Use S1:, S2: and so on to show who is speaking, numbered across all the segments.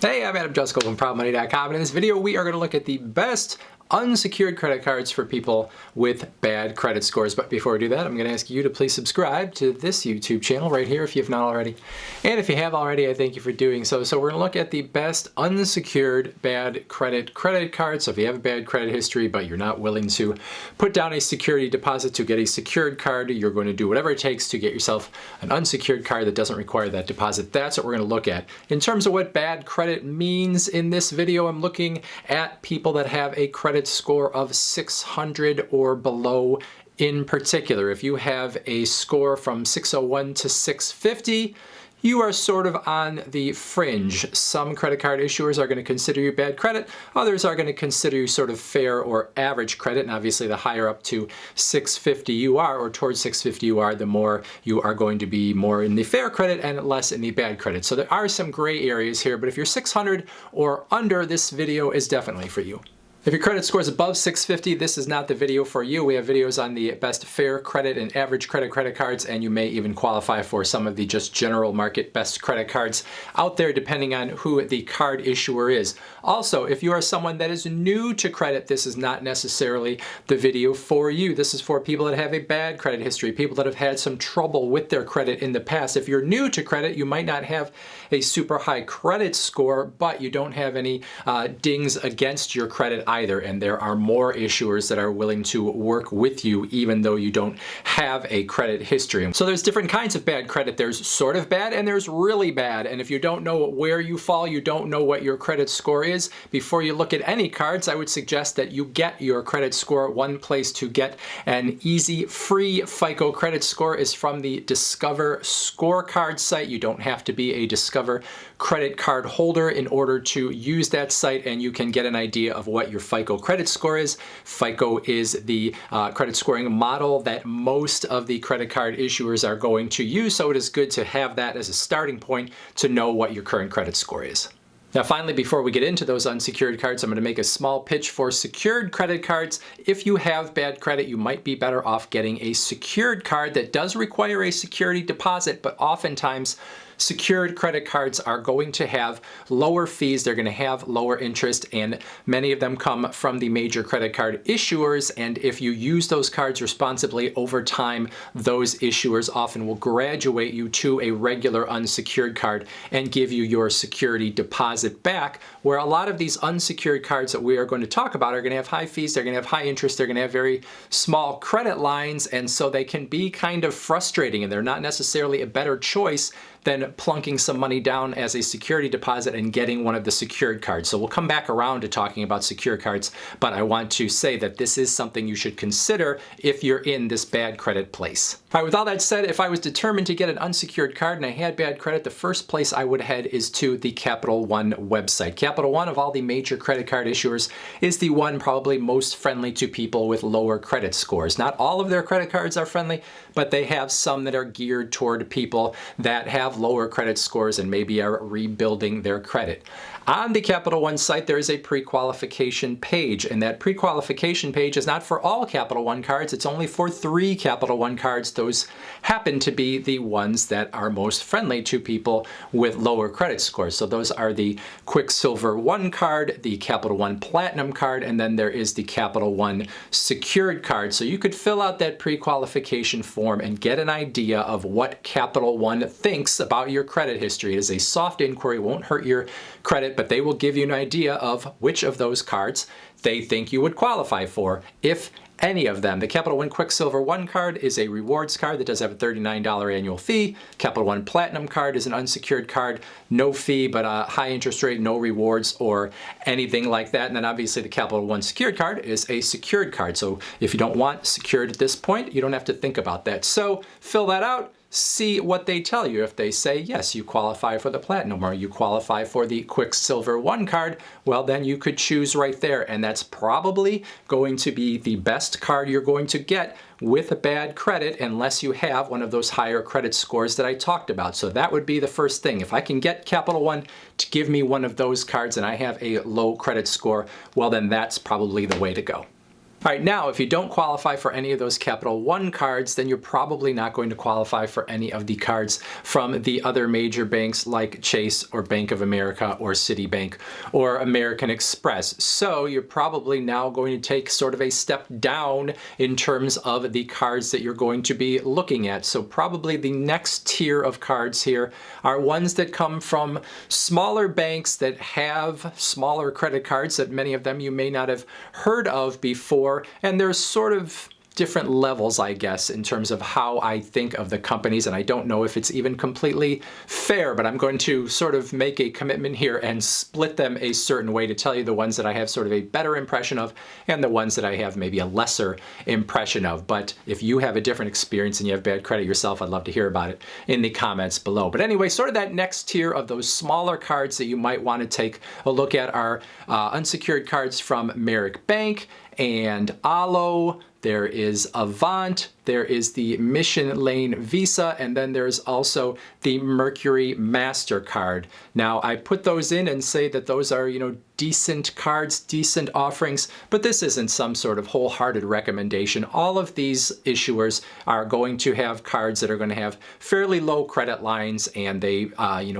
S1: Hey, I'm Jusko from ProbMoney.com, and in this video we are going to look at the best unsecured credit cards for people with bad credit scores. But before we do that, I'm going to ask you to please subscribe to this YouTube channel right here if you have not already. And if you have already, I thank you for doing so. So we're going to look at the best unsecured bad credit cards. So if you have a bad credit history but you're not willing to put down a security deposit to get a secured card, you're going to do whatever it takes to get yourself an unsecured card that doesn't require that deposit. That's what we're going to look at. In terms of what bad credit means in this video, I'm looking at people that have a credit score of 600 or below. In particular, if you have a score from 601 to 650, you are sort of on the fringe. Some credit card issuers are going to consider you bad credit. Others are going to consider you sort of fair or average credit. And obviously the higher up to 650 you are, or towards 650 you are, the more you are going to be more in the fair credit and less in the bad credit. So there are some gray areas here, but if you're 600 or under, this video is definitely for you. If your credit score is above 650, this is not the video for you. We have videos on the best fair credit and average credit cards, and you may even qualify for some of the just general market best credit cards out there depending on who the card issuer is. Also, if you are someone that is new to credit, this is not necessarily the video for you. This is for people that have a bad credit history, people that have had some trouble with their credit in the past. If you're new to credit, you might not have a super high credit score, but you don't have any dings against your credit either, and there are more issuers that are willing to work with you even though you don't have a credit history. So there's different kinds of bad credit. There's sort of bad and there's really bad, and if you don't know where you fall, you don't know what your credit score is, before you look at any cards, I would suggest that you get your credit score. One place to get an easy, free FICO credit score is from the Discover Scorecard site. You don't have to be a Discover credit card holder in order to use that site, and you can get an idea of what your FICO credit score is. FICO is the credit scoring model that most of the credit card issuers are going to use, so it is good to have that as a starting point to know what your current credit score is. Now finally, before we get into those unsecured cards, I'm going to make a small pitch for secured credit cards. If you have bad credit, you might be better off getting a secured card that does require a security deposit, but oftentimes secured credit cards are going to have lower fees, they're going to have lower interest, and many of them come from the major credit card issuers, and if you use those cards responsibly over time, those issuers often will graduate you to a regular unsecured card and give you your security deposit back, where a lot of these unsecured cards that we are going to talk about are going to have high fees, they're going to have high interest, they're going to have very small credit lines, and so they can be kind of frustrating, and they're not necessarily a better choice than plunking some money down as a security deposit and getting one of the secured cards. So we'll come back around to talking about secured cards, but I want to say that this is something you should consider if you're in this bad credit place. All right, with all that said, if I was determined to get an unsecured card and I had bad credit, the first place I would head is to the Capital One website. Capital One, of all the major credit card issuers, is the one probably most friendly to people with lower credit scores. Not all of their credit cards are friendly, but they have some that are geared toward people that have lower credit scores and maybe are rebuilding their credit. On the Capital One site, there is a pre-qualification page, and that pre-qualification page is not for all Capital One cards. It's only for 3 Capital One cards. Those happen to be the ones that are most friendly to people with lower credit scores. So those are the Quicksilver One card, the Capital One Platinum card, and then there is the Capital One Secured card. So you could fill out that pre-qualification form and get an idea of what Capital One thinks about your credit history. It is a soft inquiry, won't hurt your credit, but they will give you an idea of which of those cards they think you would qualify for, if any of them. The Capital One Quicksilver One card is a rewards card that does have a $39 annual fee. Capital One Platinum card is an unsecured card, no fee, but a high interest rate, no rewards or anything like that. And then obviously the Capital One Secured card is a secured card. So if you don't want secured at this point, you don't have to think about that. So fill that out. See what they tell you. If they say, yes, you qualify for the Platinum or you qualify for the Quicksilver One card, well, then you could choose right there. And that's probably going to be the best card you're going to get with a bad credit unless you have one of those higher credit scores that I talked about. So that would be the first thing. If I can get Capital One to give me one of those cards and I have a low credit score, well, then that's probably the way to go. All right, now if you don't qualify for any of those Capital One cards, then you're probably not going to qualify for any of the cards from the other major banks like Chase or Bank of America or Citibank or American Express. So you're probably now going to take sort of a step down in terms of the cards that you're going to be looking at. So probably the next tier of cards here are ones that come from smaller banks that have smaller credit cards that many of them you may not have heard of before. And there's sort of different levels, I guess, in terms of how I think of the companies, and I don't know if it's even completely fair, but I'm going to sort of make a commitment here and split them a certain way to tell you the ones that I have sort of a better impression of and the ones that I have maybe a lesser impression of. But if you have a different experience and you have bad credit yourself, I'd love to hear about it in the comments below. But anyway, sort of that next tier of those smaller cards that you might want to take a look at are unsecured cards from Merrick Bank and Alo. There is Avant, there is the Mission Lane Visa, and then there's also the Mercury MasterCard. Now, I put those in and say that those are, decent cards, decent offerings, but this isn't some sort of wholehearted recommendation. All of these issuers are going to have cards that are going to have fairly low credit lines, and they,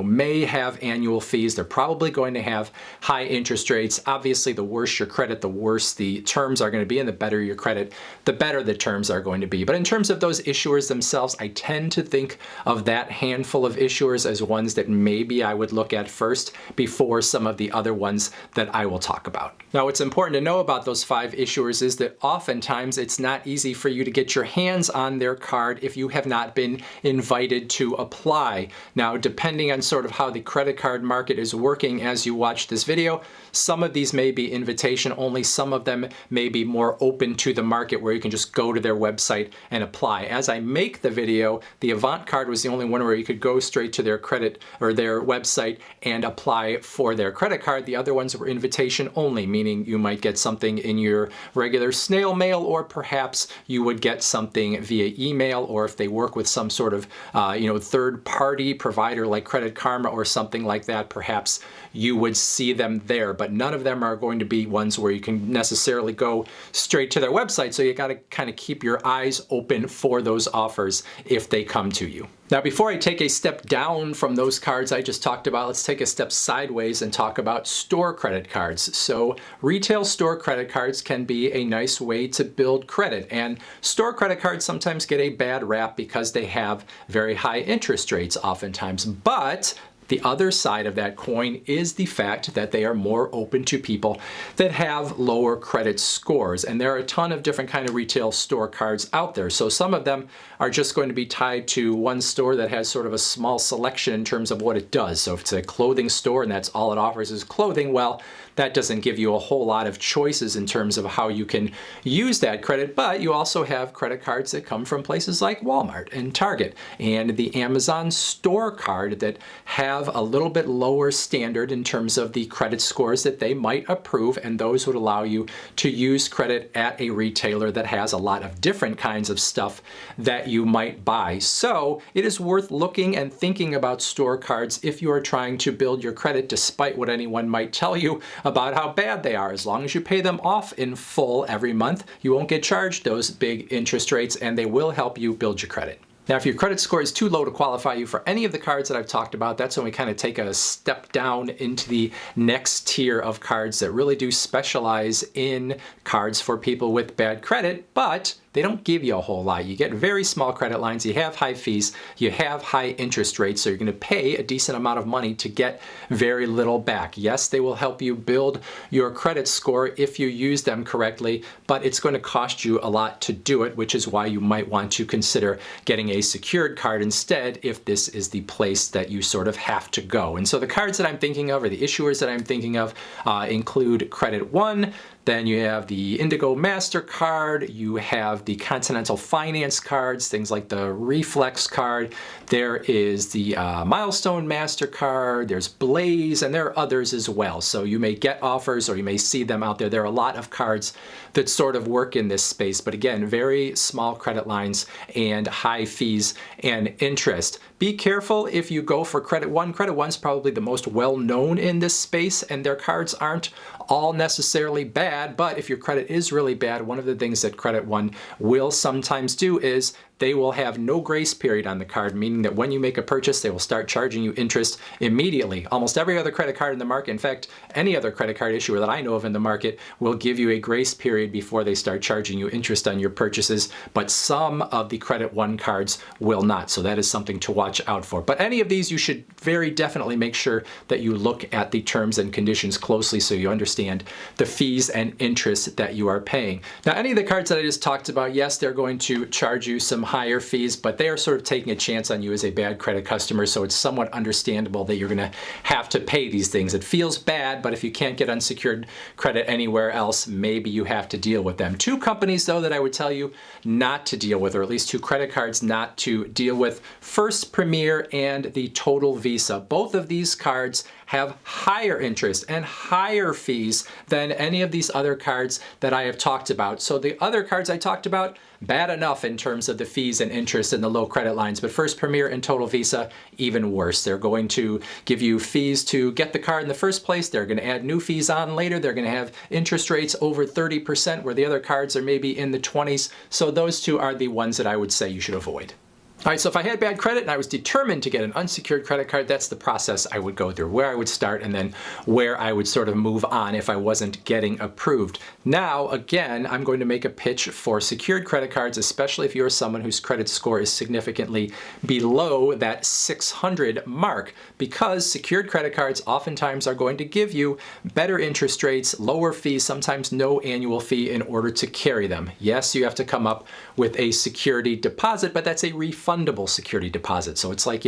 S1: may have annual fees. They're probably going to have high interest rates. Obviously, the worse your credit, the worse the terms are going to be, and the better your credit, the better the terms are going to be. But in terms of those issuers themselves, I tend to think of that handful of issuers as ones that maybe I would look at first before some of the other ones that I will talk about. Now, what's important to know about those 5 issuers is that oftentimes it's not easy for you to get your hands on their card if you have not been invited to apply. Now, depending on sort of how the credit card market is working as you watch this video, some of these may be invitation only, some of them may be more open to the market where you can just go to their website and apply. As I make the video, the Avant card was the only one where you could go straight to their credit or their website and apply for their credit card. The other ones were invitation only, meaning you might get something in your regular snail mail, or perhaps you would get something via email, or if they work with some sort of third-party provider like Credit Karma or something like that, perhaps you would see them there. But none of them are going to be ones where you can necessarily go straight to their website, so you got to kind of keep your eyes open for those offers if they come to you. Now, before I take a step down from those cards I just talked about, let's take a step sideways and talk about store credit cards. So retail store credit cards can be a nice way to build credit, and store credit cards sometimes get a bad rap because they have very high interest rates oftentimes. But the other side of that coin is the fact that they are more open to people that have lower credit scores. And there are a ton of different kind of retail store cards out there. So some of them are just going to be tied to one store that has sort of a small selection in terms of what it does. So if it's a clothing store and that's all it offers is clothing, well, that doesn't give you a whole lot of choices in terms of how you can use that credit. But you also have credit cards that come from places like Walmart and Target and the Amazon store card that have a little bit lower standard in terms of the credit scores that they might approve, and those would allow you to use credit at a retailer that has a lot of different kinds of stuff that you might buy. So it is worth looking and thinking about store cards if you are trying to build your credit, despite what anyone might tell you about how bad they are. As long as you pay them off in full every month, you won't get charged those big interest rates, and they will help you build your credit. Now, if your credit score is too low to qualify you for any of the cards that I've talked about, that's when we kind of take a step down into the next tier of cards that really do specialize in cards for people with bad credit, but they don't give you a whole lot. You get very small credit lines, you have high fees, you have high interest rates, so you're going to pay a decent amount of money to get very little back. Yes, they will help you build your credit score if you use them correctly, but it's going to cost you a lot to do it, which is why you might want to consider getting a secured card instead if this is the place that you sort of have to go. And so the cards that I'm thinking of, or the issuers that I'm thinking of, include Credit One. Then you have the Indigo MasterCard, you have the Continental Finance cards, things like the Reflex card. There is the Milestone MasterCard, there's Blaze, and there are others as well. So you may get offers or you may see them out there. There are a lot of cards that sort of work in this space, but again, very small credit lines and high fees and interest. Be careful if you go for Credit One. Credit One's probably the most well-known in this space, and their cards aren't all necessarily bad. bad, but if your credit is really bad, one of the things that Credit One will sometimes do is they will have no grace period on the card, meaning that when you make a purchase, they will start charging you interest immediately. Almost every other credit card in the market, in fact, any other credit card issuer that I know of in the market, will give you a grace period before they start charging you interest on your purchases, but some of the Credit One cards will not. So that is something to watch out for. But any of these, you should very definitely make sure that you look at the terms and conditions closely so you understand the fees and interest that you are paying. Now, any of the cards that I just talked about, yes, they're going to charge you some higher fees, but they are sort of taking a chance on you as a bad credit customer, so it's somewhat understandable that you're going to have to pay these things. It feels bad, but if you can't get unsecured credit anywhere else, maybe you have to deal with them. Two companies, though, that I would tell you not to deal with, or at least two credit cards not to deal with: First Premier and the Total Visa. Both of these cards have higher interest and higher fees than any of these other cards that I have talked about. So the other cards I talked about, bad enough in terms of the fees and interest and the low credit lines, but First Premier and Total Visa, even worse. They're going to give you fees to get the card in the first place. They're going to add new fees on later. They're going to have interest rates over 30%, where the other cards are maybe in the 20s. So those two are the ones that I would say you should avoid. All right, so if I had bad credit and I was determined to get an unsecured credit card, that's the process I would go through, where I would start and then where I would sort of move on if I wasn't getting approved. Now, again, I'm going to make a pitch for secured credit cards, especially if you're someone whose credit score is significantly below that 600 mark, because secured credit cards oftentimes are going to give you better interest rates, lower fees, sometimes no annual fee in order to carry them. Yes, you have to come up with a security deposit, but that's a refundable security deposit. So it's like,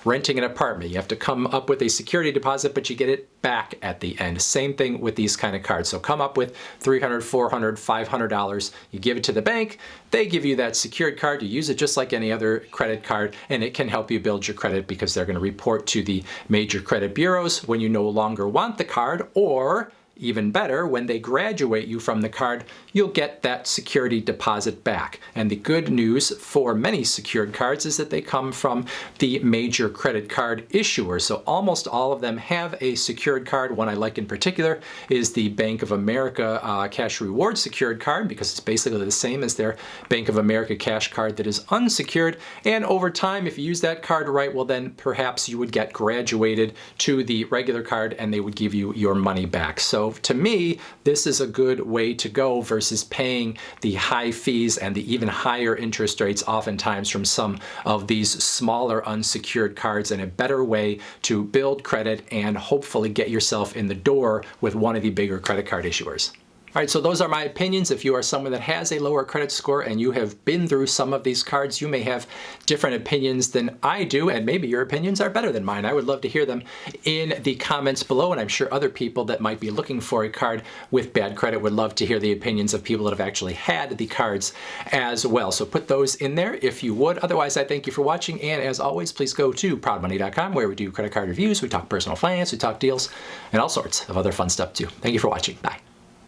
S1: renting an apartment. You have to come up with a security deposit, but you get it back at the end. Same thing with these kind of cards. So come up with $300, $400, $500. You give it to the bank. They give you that secured card. You use it just like any other credit card, and it can help you build your credit because they're going to report to the major credit bureaus when you no longer want the card, or even better, when they graduate you from the card, you'll get that security deposit back. And the good news for many secured cards is that they come from the major credit card issuers. So almost all of them have a secured card. One I like in particular is the Bank of America Cash Reward secured card, because it's basically the same as their Bank of America cash card that is unsecured. And over time, if you use that card right, well, then perhaps you would get graduated to the regular card and they would give you your money back. So to me, this is a good way to go versus paying the high fees and the even higher interest rates oftentimes from some of these smaller unsecured cards, and a better way to build credit and hopefully get yourself in the door with one of the bigger credit card issuers. All right, so those are my opinions. If you are someone that has a lower credit score and you have been through some of these cards, you may have different opinions than I do, and maybe your opinions are better than mine. I would love to hear them in the comments below, and I'm sure other people that might be looking for a card with bad credit would love to hear the opinions of people that have actually had the cards as well. So put those in there if you would. Otherwise, I thank you for watching, and as always, please go to proudmoney.com, where we do credit card reviews, we talk personal finance, we talk deals, and all sorts of other fun stuff too. Thank you for watching. Bye.